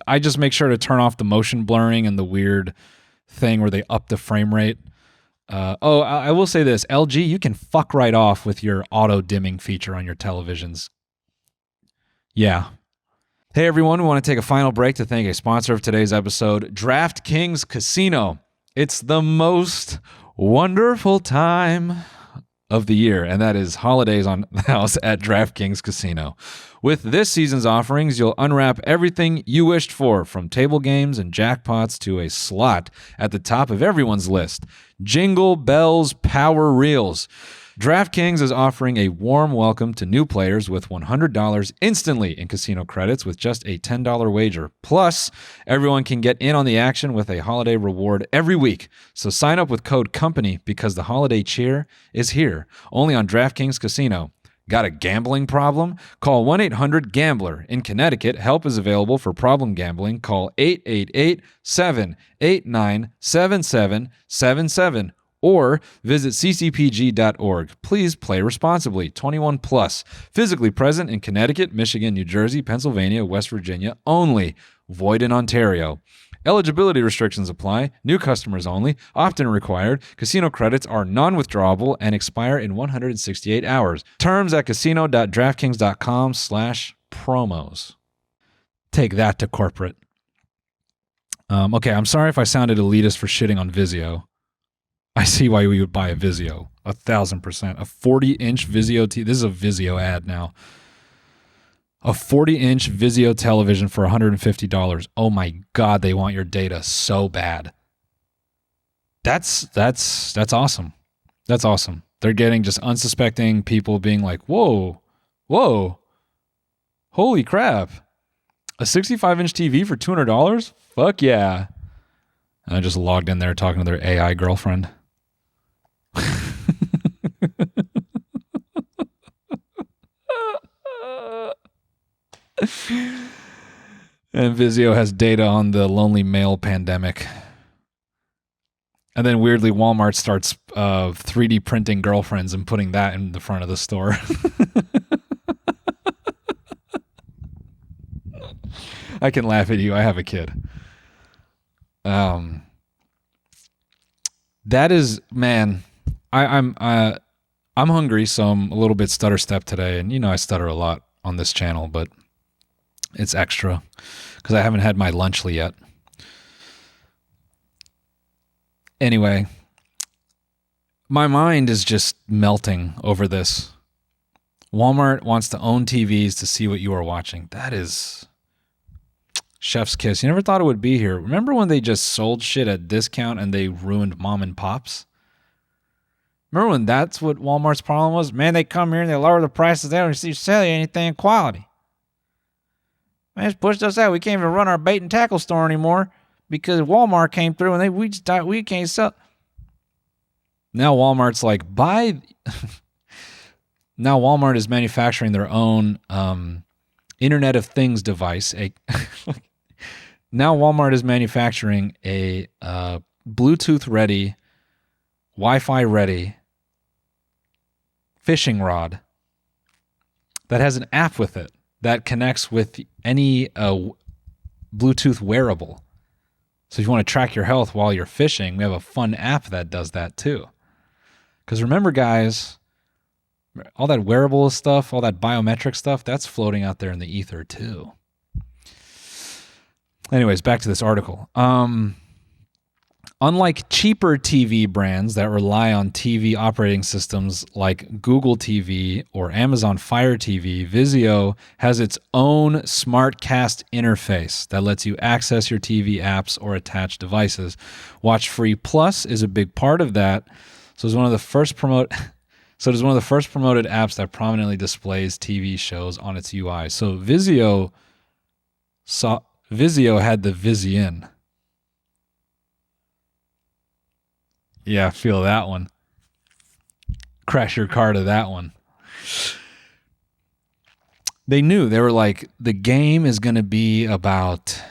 I just make sure to turn off the motion blurring and the weird thing where they up the frame rate. I will say this, LG, you can fuck right off with your auto dimming feature on your televisions. Yeah. Hey everyone, we want to take a final break to thank a sponsor of today's episode, DraftKings Casino. It's the most wonderful time of the year, and that is holidays on the house at DraftKings Casino. With this season's offerings, you'll unwrap everything you wished for, from table games and jackpots to a slot at the top of everyone's list. Jingle Bells Power Reels. DraftKings is offering a warm welcome to new players with $100 instantly in casino credits with just a $10 wager. Plus, everyone can get in on the action with a holiday reward every week. So sign up with code COMPANY because the holiday cheer is here, only on DraftKings Casino. Got a gambling problem? Call 1-800-GAMBLER. In Connecticut, help is available for problem gambling. Call 888-789-7777. Or visit ccpg.org. Please play responsibly. 21 plus. Physically present in Connecticut, Michigan, New Jersey, Pennsylvania, West Virginia only. Void in Ontario. Eligibility restrictions apply. New customers only. Often required. Casino credits are non-withdrawable and expire in 168 hours. Terms at casino.draftkings.com/promos. Take that to corporate. Okay, I'm sorry if I sounded elitist for shitting on Vizio. I see why we would buy a Vizio. 1,000%. A 40-inch Vizio TV. This is a Vizio ad now. A 40-inch Vizio television for $150. Oh my God, they want your data so bad. That's awesome. That's awesome. They're getting just unsuspecting people being like, whoa, holy crap. A 65-inch TV for $200? Fuck yeah. And I just logged in there talking to their AI girlfriend. And Vizio has data on the lonely male pandemic. And then weirdly, Walmart starts 3D printing girlfriends and putting that in the front of the store. I can laugh at you. I have a kid. That is, man. I'm hungry, so I'm a little bit stutter step today, and I stutter a lot on this channel, but it's extra because I haven't had my lunchly yet. Anyway, my mind is just melting over this. Walmart wants to own TVs to see what you are watching. That is chef's kiss. You never thought it would be here. Remember when they just sold shit at discount and they ruined mom and pops? Remember when that's what Walmart's problem was? Man, they come here and they lower the prices. They don't sell you anything in quality. Man, it's pushed us out. We can't even run our bait and tackle store anymore because Walmart came through and we can't sell. Now Walmart's like, buy. Now Walmart is manufacturing their own Internet of Things device. Now Walmart is manufacturing a Bluetooth ready, Wi-Fi ready fishing rod that has an app with it that connects with any Bluetooth wearable. So if you want to track your health while you're fishing, we have a fun app that does that too. Because remember, guys, all that wearable stuff, all that biometric stuff, that's floating out there in the ether too. Anyways, back to this article. Unlike cheaper TV brands that rely on TV operating systems like Google TV or Amazon Fire TV, Vizio has its own SmartCast interface that lets you access your TV apps or attached devices. Watch Free Plus is a big part of that. So it's one of the first promoted apps that prominently displays TV shows on its UI. So Vizio had the Vizion. Yeah, feel that one. Crash your car to that one. They knew. They were like, the game is going to be about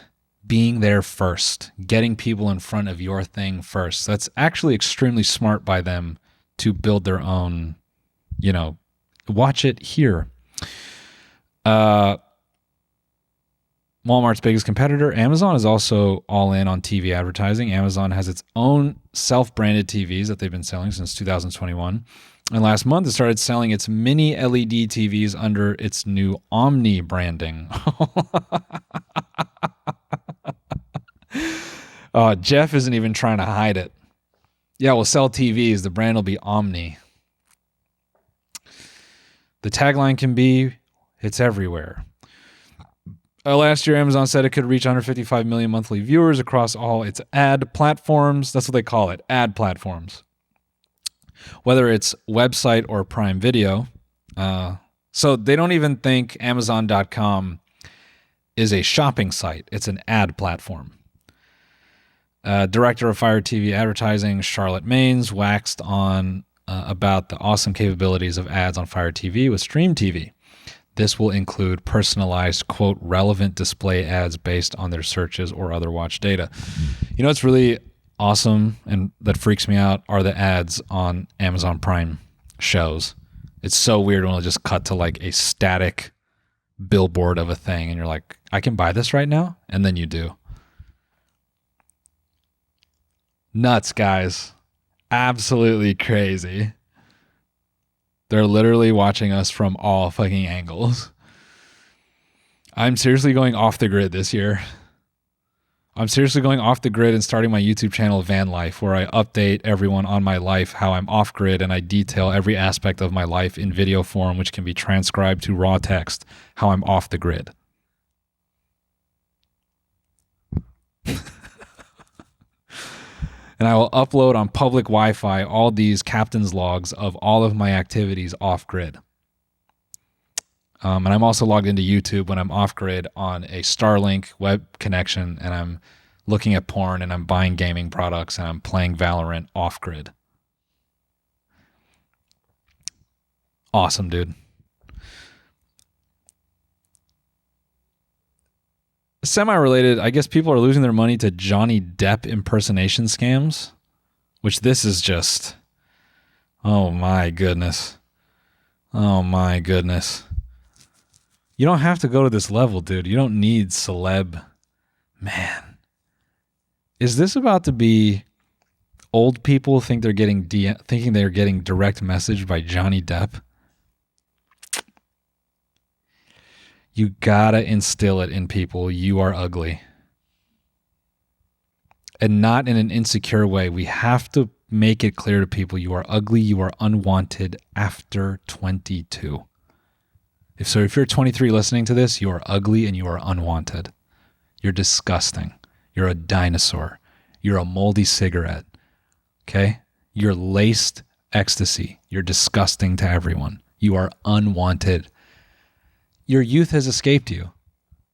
being there first, getting people in front of your thing first. That's actually extremely smart by them to build their own, watch it here. Walmart's biggest competitor, Amazon, is also all in on TV advertising. Amazon has its own self-branded TVs that they've been selling since 2021. And last month, it started selling its mini LED TVs under its new Omni branding. Jeff isn't even trying to hide it. Yeah, we'll sell TVs. The brand will be Omni. The tagline can be, it's everywhere. Last year, Amazon said it could reach 155 million monthly viewers across all its ad platforms. That's what they call it, ad platforms. Whether it's website or Prime Video. So they don't even think Amazon.com is a shopping site. It's an ad platform. Director of Fire TV Advertising, Charlotte Maines, waxed on about the awesome capabilities of ads on Fire TV with Stream TV. This will include personalized, quote, relevant display ads based on their searches or other watch data. What's really awesome and that freaks me out are the ads on Amazon Prime shows. It's so weird when it'll just cut to like a static billboard of a thing and you're like, I can buy this right now? And then you do. Nuts, guys. Absolutely crazy. They're literally watching us from all fucking angles. I'm seriously going off the grid this year. I'm seriously going off the grid and starting my YouTube channel, Van Life, where I update everyone on my life, how I'm off grid, and I detail every aspect of my life in video form, which can be transcribed to raw text, how I'm off the grid. And I will upload on public Wi-Fi all these captain's logs of all of my activities off grid. And I'm also logged into YouTube when I'm off grid on a Starlink web connection, and I'm looking at porn, and I'm buying gaming products, and I'm playing Valorant off grid. Awesome, dude. Semi-related, I guess people are losing their money to Johnny Depp impersonation scams, which this is just, oh my goodness. Oh my goodness. You don't have to go to this level, dude. You don't need celeb. Man. Is this about to be old people thinking they're getting direct message by Johnny Depp? You gotta instill it in people. You are ugly. And not in an insecure way. We have to make it clear to people you are ugly, you are unwanted after 22. If you're 23 listening to this, you are ugly and you are unwanted. You're disgusting. You're a dinosaur. You're a moldy cigarette. Okay? You're laced ecstasy. You're disgusting to everyone. You are unwanted. Your youth has escaped you.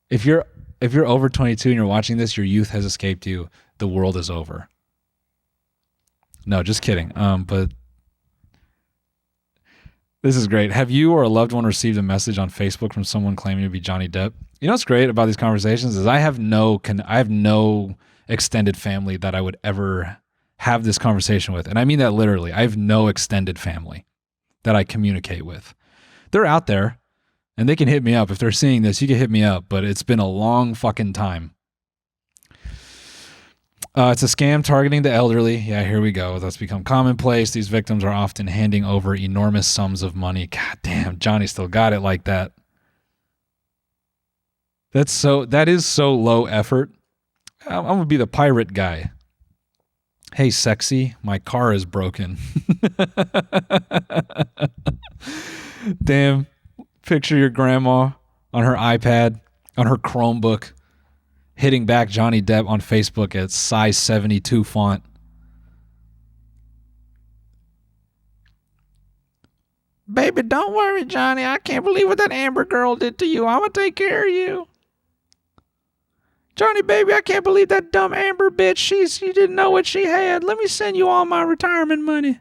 If you're over 22 and you're watching this, your youth has escaped you. The world is over. No, just kidding. But this is great. Have you or a loved one received a message on Facebook from someone claiming to be Johnny Depp? You know what's great about these conversations is I have no extended family that I would ever have this conversation with. And I mean that literally. I have no extended family that I communicate with. They're out there. And they can hit me up. If they're seeing this, you can hit me up. But it's been a long fucking time. It's a scam targeting the elderly. Yeah, here we go. That's become commonplace. These victims are often handing over enormous sums of money. God damn, Johnny still got it like that. That is so low effort. I'm going to be the pirate guy. Hey, sexy, my car is broken. Damn. Picture your grandma on her iPad, on her Chromebook, hitting back Johnny Depp on Facebook at size 72 font. Baby, don't worry, Johnny. I can't believe what that Amber girl did to you. I'm going to take care of you. Johnny, baby, I can't believe that dumb Amber bitch. She didn't know what she had. Let me send you all my retirement money.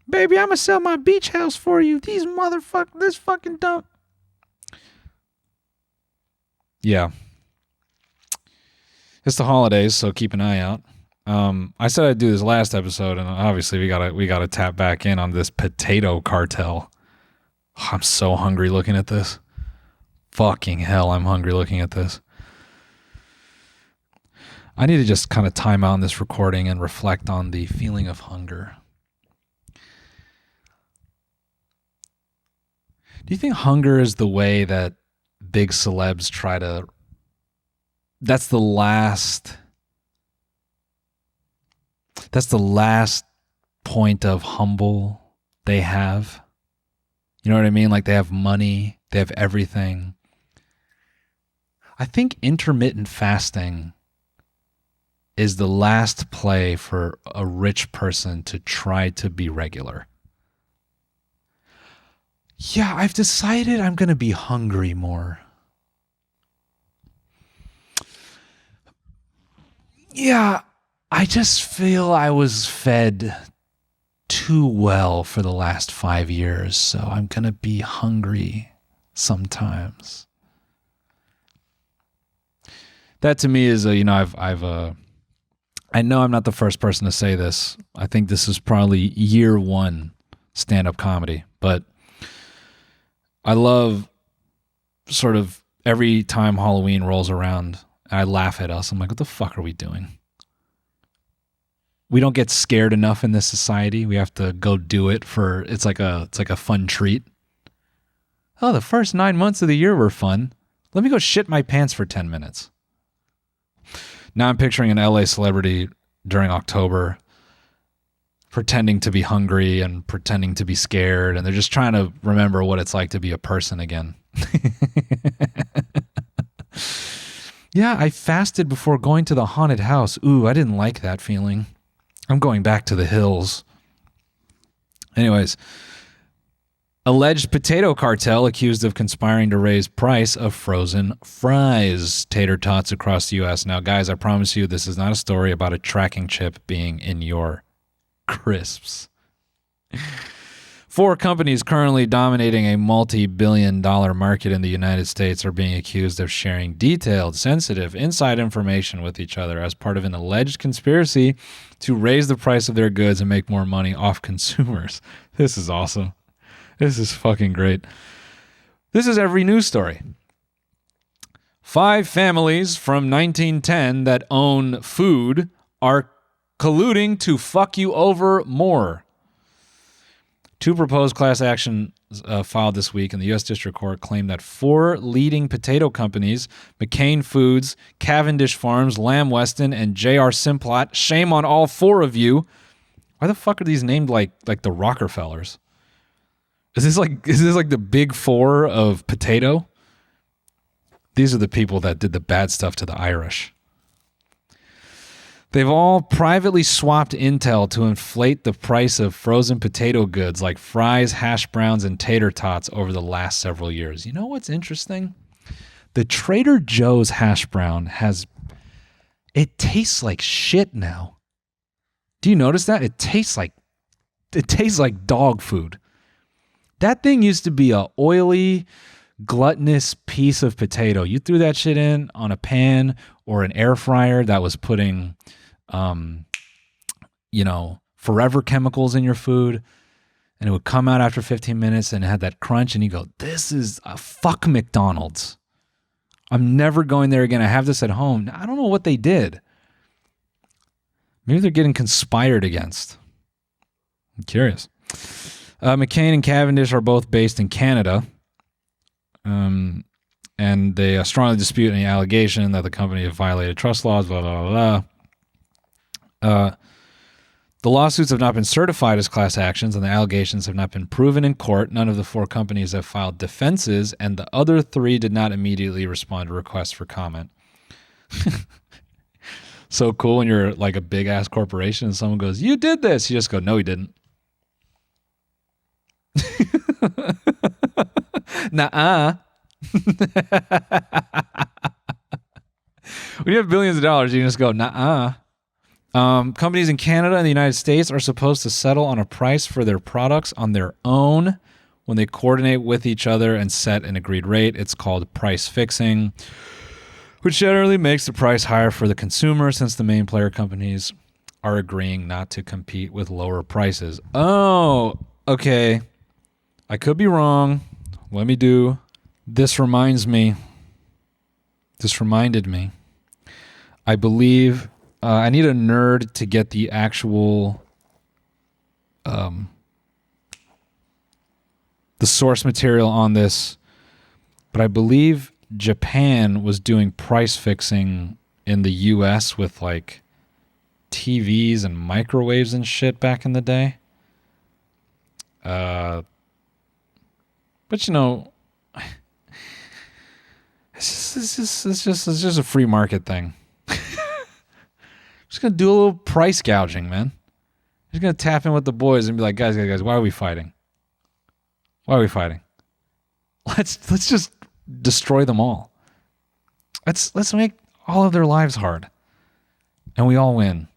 Baby, I'm going to sell my beach house for you. This fucking dump. Yeah. It's the holidays, so keep an eye out. I said I'd do this last episode, and obviously we gotta tap back in on this potato cartel. Oh, I'm so hungry looking at this. Fucking hell, I'm hungry looking at this. I need to just kind of time out on this recording and reflect on the feeling of hunger. Do you think hunger is the way that big celebs try to... That's the last point of humble they have? You know what I mean? Like they have money, they have everything. I think intermittent fasting is the last play for a rich person to try to be regular. Yeah, I've decided I'm going to be hungry more. Yeah, I just feel I was fed too well for the last 5 years, so I'm going to be hungry sometimes. That to me is I know I'm not the first person to say this. I think this is probably year one stand-up comedy, but I love sort of every time Halloween rolls around I laugh at us. I'm like, what the fuck are we doing? We don't get scared enough in this society. We have to go do it for it's like a fun treat. Oh, the first 9 months of the year were fun. Let me go shit my pants for 10 minutes. Now I'm picturing an LA celebrity during October pretending to be hungry and pretending to be scared, and they're just trying to remember what it's like to be a person again. Yeah, I fasted before going to the haunted house. Ooh, I didn't like that feeling. I'm going back to the hills. Anyways, alleged potato cartel accused of conspiring to raise price of frozen fries, tater tots across the U.S. Now, guys, I promise you this is not a story about a tracking chip being in your crisps. 4 companies currently dominating a multi-billion-dollar market in the United States are being accused of sharing detailed, sensitive, inside information with each other as part of an alleged conspiracy to raise the price of their goods and make more money off consumers. This is awesome. This is fucking great. This is every news story. 5 families from 1910 that own food are colluding to fuck you over more. 2 proposed class actions filed this week in the U.S. District Court claim that 4 leading potato companies, McCain Foods, Cavendish Farms, Lamb Weston, and J.R. Simplot, shame on all 4 of you. Why the fuck are these named like the Rockefellers? Is this like the big 4 of potato? These are the people that did the bad stuff to the Irish. They've all privately swapped intel to inflate the price of frozen potato goods like fries, hash browns, and tater tots over the last several years. You know what's interesting? The Trader Joe's hash brown it tastes like shit now. Do you notice that? It tastes like dog food. That thing used to be a oily, gluttonous piece of potato. You threw that shit in on a pan or an air fryer that was putting forever chemicals in your food, and it would come out after 15 minutes and it had that crunch, and you go, this is a fuck McDonald's. I'm never going there again. I have this at home. I don't know what they did. Maybe they're getting conspired against. I'm curious. McCain and Cavendish are both based in Canada, and they strongly dispute any allegation that the company have violated trust laws, blah, blah, blah, blah. The lawsuits have not been certified as class actions, and the allegations have not been proven in court. None of the 4 companies have filed defenses, and the other 3 did not immediately respond to requests for comment. So cool when you're like a big-ass corporation and someone goes, you did this. You just go, no, he didn't. Nuh-uh. When you have billions of dollars, you can just go, nuh-uh. Companies in Canada and the United States are supposed to settle on a price for their products on their own when they coordinate with each other and set an agreed rate. It's called price fixing, which generally makes the price higher for the consumer since the main player companies are agreeing not to compete with lower prices. Oh, okay. I could be wrong. Let me do. This reminded me. I believe I need a nerd to get the actual the source material on this, but I believe Japan was doing price fixing in the US with like TVs and microwaves and shit back in the day. But you know, it's just a free market thing. Just gonna do a little price gouging, man. Just gonna tap in with the boys and be like, guys, why are we fighting? Let's just destroy them all. Let's make all of their lives hard, and we all win.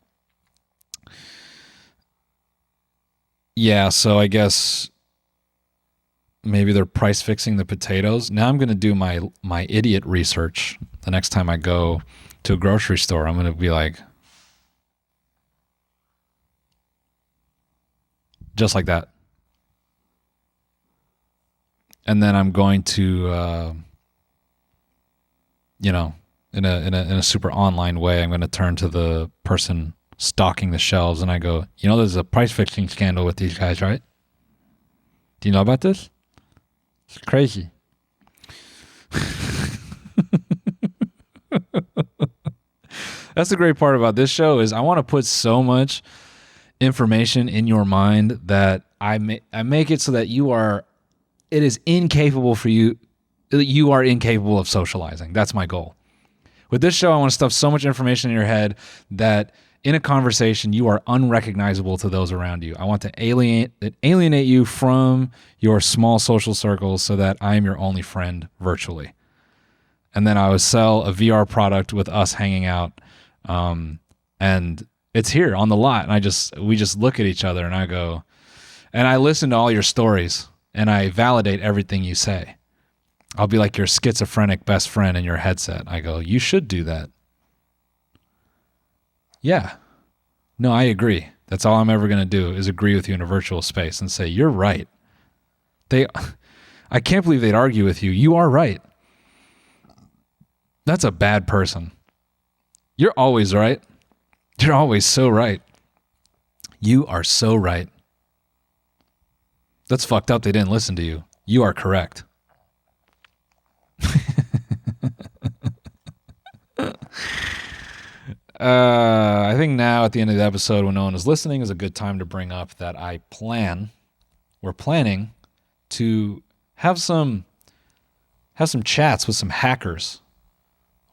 Yeah, so I guess maybe they're price fixing the potatoes. Now I'm gonna do my idiot research. The next time I go to a grocery store, I'm gonna be like, just like that. And then I'm going to, in a super online way. I'm going to turn to the person stocking the shelves and I go, there's a price fixing scandal with these guys, right? Do you know about this? It's crazy. That's the great part about this show is I want to put so much information in your mind that I make it so that it is incapable for you. You are incapable of socializing. That's my goal. With this show, I want to stuff so much information in your head that in a conversation, you are unrecognizable to those around you. I want to alienate you from your small social circles so that I am your only friend virtually. And then I would sell a VR product with us hanging out. And it's here on the lot. And we just look at each other and I go, and I listen to all your stories and I validate everything you say. I'll be like your schizophrenic best friend in your headset. I go, you should do that. Yeah. No, I agree. That's all I'm ever going to do is agree with you in a virtual space and say, you're right. I can't believe they'd argue with you. You are right. That's a bad person. You're always right. You're always so right. You are so right. That's fucked up. They didn't listen to you. You are correct. I think now at the end of the episode when no one is listening is a good time to bring up that we're planning to have some chats with some hackers.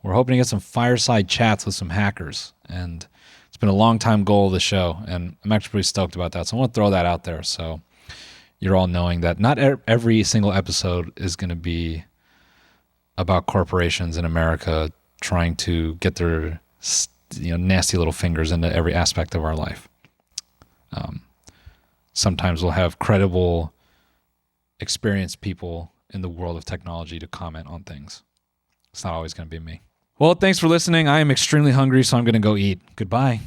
We're hoping to get some fireside chats with some hackers. And it's been a long time goal of the show. And I'm actually pretty stoked about that. So I want to throw that out there. So you're all knowing that not every single episode is going to be about corporations in America trying to get their nasty little fingers into every aspect of our life. Sometimes we'll have credible, experienced people in the world of technology to comment on things. It's not always going to be me. Well, thanks for listening. I am extremely hungry, so I'm going to go eat. Goodbye.